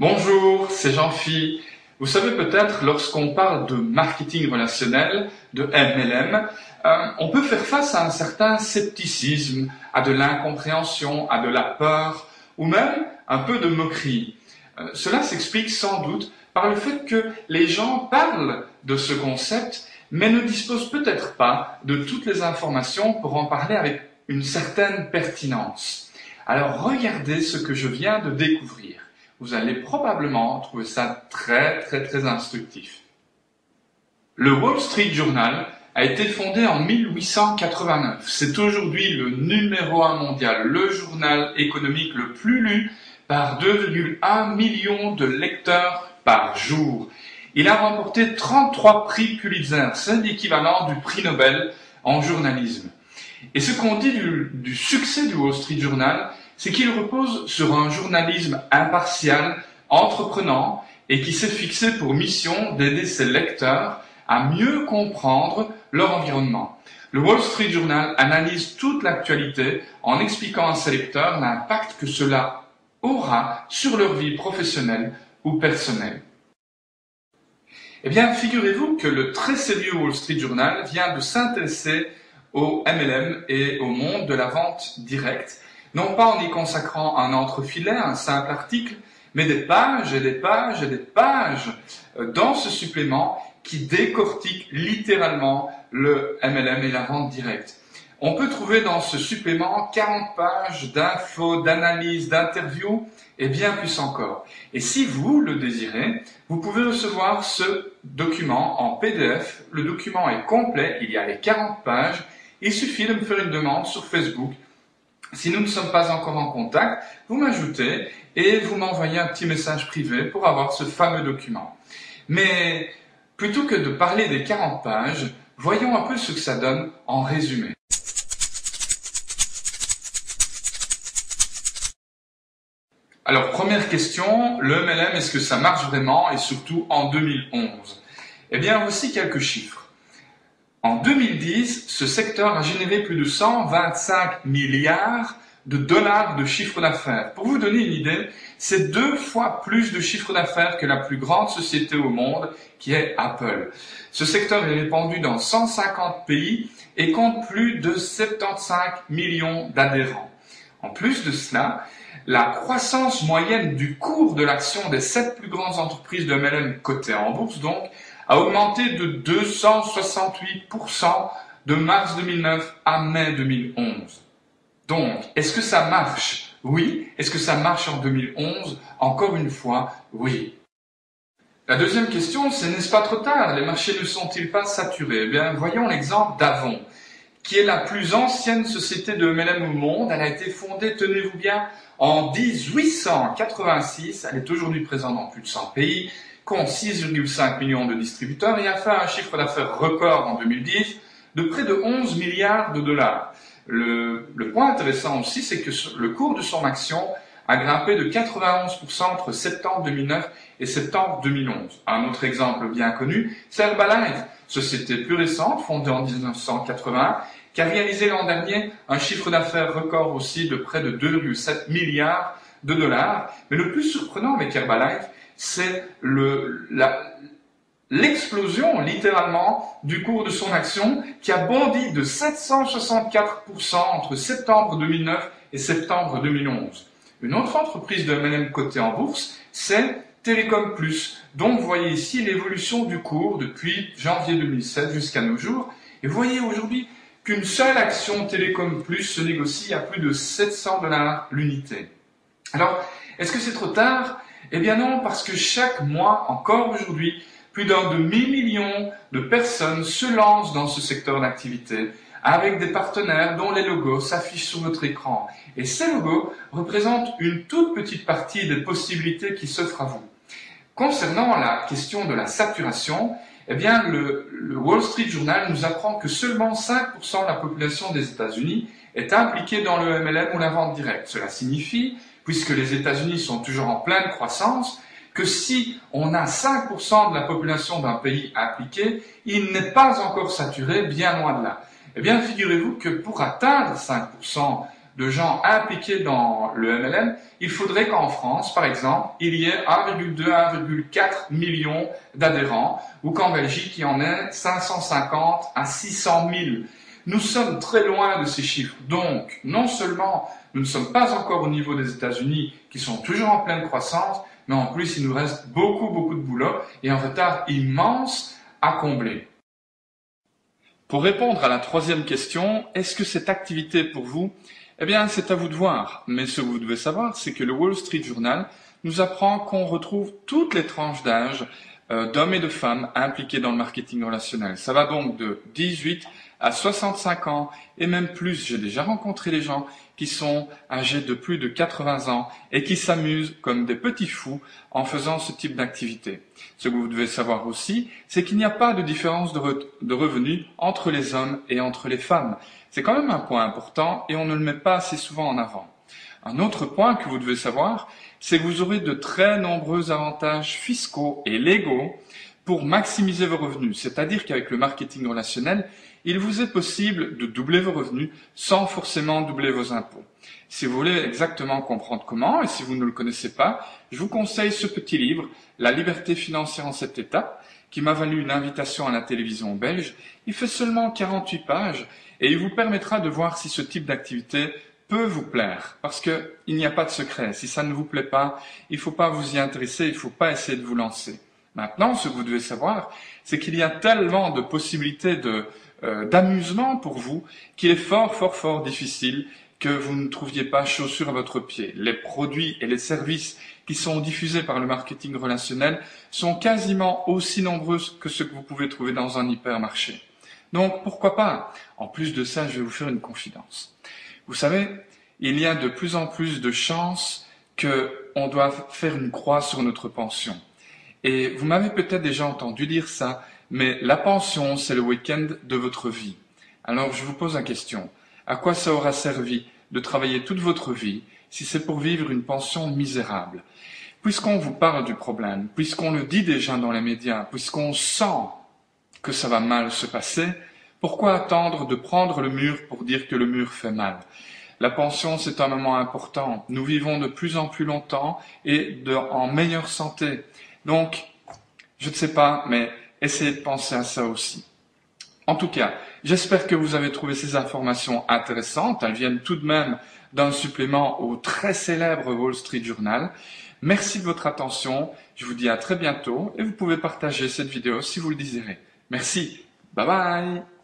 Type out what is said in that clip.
Bonjour, c'est Jean-Phi. Vous savez peut-être, lorsqu'on parle de marketing relationnel, de MLM, on peut faire face à un certain scepticisme, à de l'incompréhension, à de la peur, ou même un peu de moquerie. Cela s'explique sans doute par le fait que les gens parlent de ce concept, mais ne disposent peut-être pas de toutes les informations pour en parler avec une certaine pertinence. Alors regardez ce que je viens de découvrir. Vous allez probablement trouver ça très instructif. Le Wall Street Journal a été fondé en 1889. C'est aujourd'hui le numéro 1 mondial, le journal économique le plus lu par 2,1 millions de lecteurs par jour. Il a remporté 33 prix Pulitzer, c'est l'équivalent du prix Nobel en journalisme. Et ce qu'on dit du succès du Wall Street Journal, c'est qu'il repose sur un journalisme impartial, entreprenant et qui s'est fixé pour mission d'aider ses lecteurs à mieux comprendre leur environnement. Le Wall Street Journal analyse toute l'actualité en expliquant à ses lecteurs l'impact que cela aura sur leur vie professionnelle ou personnelle. Eh bien, figurez-vous que le très sérieux Wall Street Journal vient de s'intéresser au MLM et au monde de la vente directe, non pas en y consacrant un entrefilet, un simple article, mais des pages et des pages et des pages dans ce supplément qui décortique littéralement le MLM et la vente directe. On peut trouver dans ce supplément 40 pages d'infos, d'analyses, d'interviews et bien plus encore. Et si vous le désirez, vous pouvez recevoir ce document en PDF. Le document est complet, il y a les 40 pages. Il suffit de me faire une demande sur Facebook. Si nous ne sommes pas encore en contact, vous m'ajoutez et vous m'envoyez un petit message privé pour avoir ce fameux document. Mais plutôt que de parler des 40 pages, voyons un peu ce que ça donne en résumé. Alors, première question, le MLM, est-ce que ça marche vraiment et surtout en 2011? Eh bien, voici quelques chiffres. En 2010, ce secteur a généré plus de 125 milliards de dollars de chiffre d'affaires. Pour vous donner une idée, c'est 2 fois plus de chiffre d'affaires que la plus grande société au monde, qui est Apple. Ce secteur est répandu dans 150 pays et compte plus de 75 millions d'adhérents. En plus de cela, la croissance moyenne du cours de l'action des 7 plus grandes entreprises de MLM cotées en bourse, donc, a augmenté de 268% de mars 2009 à mai 2011. Donc, est-ce que ça marche? Oui. Est-ce que ça marche en 2011? Encore une fois, oui. La deuxième question, c'est n'est-ce pas trop tard? Les marchés ne sont-ils pas saturés? Eh bien, voyons l'exemple d'Avon, qui est la plus ancienne société de MLM au monde. Elle a été fondée, tenez-vous bien, en 1886. Elle est aujourd'hui présente dans plus de 100 pays, compte 6,5 millions de distributeurs et a fait un chiffre d'affaires record en 2010 de près de 11 milliards de dollars. Le point intéressant aussi, c'est que le cours de son action a grimpé de 91% entre septembre 2009 et septembre 2011. Un autre exemple bien connu, c'est Herbalife, société plus récente, fondée en 1980, qui a réalisé l'an dernier un chiffre d'affaires record aussi de près de 2,7 milliards de dollars. Mais le plus surprenant avec Herbalife, c'est l'explosion littéralement du cours de son action qui a bondi de 764% entre septembre 2009 et septembre 2011. Une autre entreprise de MLM cotée en bourse, c'est Télécom Plus, dont vous voyez ici l'évolution du cours depuis janvier 2007 jusqu'à nos jours. Et vous voyez aujourd'hui qu'une seule action Télécom Plus se négocie à plus de 700 $ l'unité. Alors, est-ce que c'est trop tard? Eh bien non, parce que chaque mois, encore aujourd'hui, plus d'un demi-million de personnes se lancent dans ce secteur d'activité avec des partenaires dont les logos s'affichent sur votre écran. Et ces logos représentent une toute petite partie des possibilités qui s'offrent à vous. Concernant la question de la saturation, eh bien le Wall Street Journal nous apprend que seulement 5% de la population des États-Unis est impliquée dans le MLM ou la vente directe. Cela signifie, puisque les États-Unis sont toujours en pleine croissance, que si on a 5% de la population d'un pays impliqué, il n'est pas encore saturé, bien loin de là. Eh bien, figurez-vous que pour atteindre 5% de gens impliqués dans le MLM, il faudrait qu'en France, par exemple, il y ait 1,2-1,4 million d'adhérents, ou qu'en Belgique, il y en ait 550 à 600 000. Nous sommes très loin de ces chiffres. Donc, non seulement nous ne sommes pas encore au niveau des États-Unis, qui sont toujours en pleine croissance, mais en plus, il nous reste beaucoup de boulot et un retard immense à combler. Pour répondre à la troisième question, est-ce que cette activité pour vous? Eh bien, c'est à vous de voir. Mais ce que vous devez savoir, c'est que le Wall Street Journal nous apprend qu'on retrouve toutes les tranches d'âge d'hommes et de femmes impliqués dans le marketing relationnel. Ça va donc de 18 à 65 ans et même plus. J'ai déjà rencontré des gens qui sont âgés de plus de 80 ans et qui s'amusent comme des petits fous en faisant ce type d'activité. Ce que vous devez savoir aussi, c'est qu'il n'y a pas de différence de revenus entre les hommes et entre les femmes. C'est quand même un point important et on ne le met pas assez souvent en avant. Un autre point que vous devez savoir, c'est que vous aurez de très nombreux avantages fiscaux et légaux pour maximiser vos revenus. C'est-à-dire qu'avec le marketing relationnel, il vous est possible de doubler vos revenus sans forcément doubler vos impôts. Si vous voulez exactement comprendre comment, et si vous ne le connaissez pas, je vous conseille ce petit livre, La liberté financière en 7 étapes, qui m'a valu une invitation à la télévision belge. Il fait seulement 48 pages et il vous permettra de voir si ce type d'activité peut vous plaire, parce que il n'y a pas de secret. Si ça ne vous plaît pas, il ne faut pas vous y intéresser, il ne faut pas essayer de vous lancer. Maintenant, ce que vous devez savoir, c'est qu'il y a tellement de possibilités d'amusement pour vous qu'il est fort difficile que vous ne trouviez pas chaussure à votre pied. Les produits et les services qui sont diffusés par le marketing relationnel sont quasiment aussi nombreux que ceux que vous pouvez trouver dans un hypermarché. Donc, pourquoi pas? En plus de ça, je vais vous faire une confidence. Vous savez, il y a de plus en plus de chances qu'on doive faire une croix sur notre pension. Et vous m'avez peut-être déjà entendu dire ça, mais la pension, c'est le week-end de votre vie. Alors, je vous pose la question. À quoi ça aura servi de travailler toute votre vie si c'est pour vivre une pension misérable? Puisqu'on vous parle du problème, puisqu'on le dit déjà dans les médias, puisqu'on sent que ça va mal se passer, pourquoi attendre de prendre le mur pour dire que le mur fait mal? La pension, c'est un moment important. Nous vivons de plus en plus longtemps et en meilleure santé. Donc, je ne sais pas, mais essayez de penser à ça aussi. En tout cas, j'espère que vous avez trouvé ces informations intéressantes. Elles viennent tout de même d'un supplément au très célèbre Wall Street Journal. Merci de votre attention. Je vous dis à très bientôt et vous pouvez partager cette vidéo si vous le désirez. Merci. Bye bye.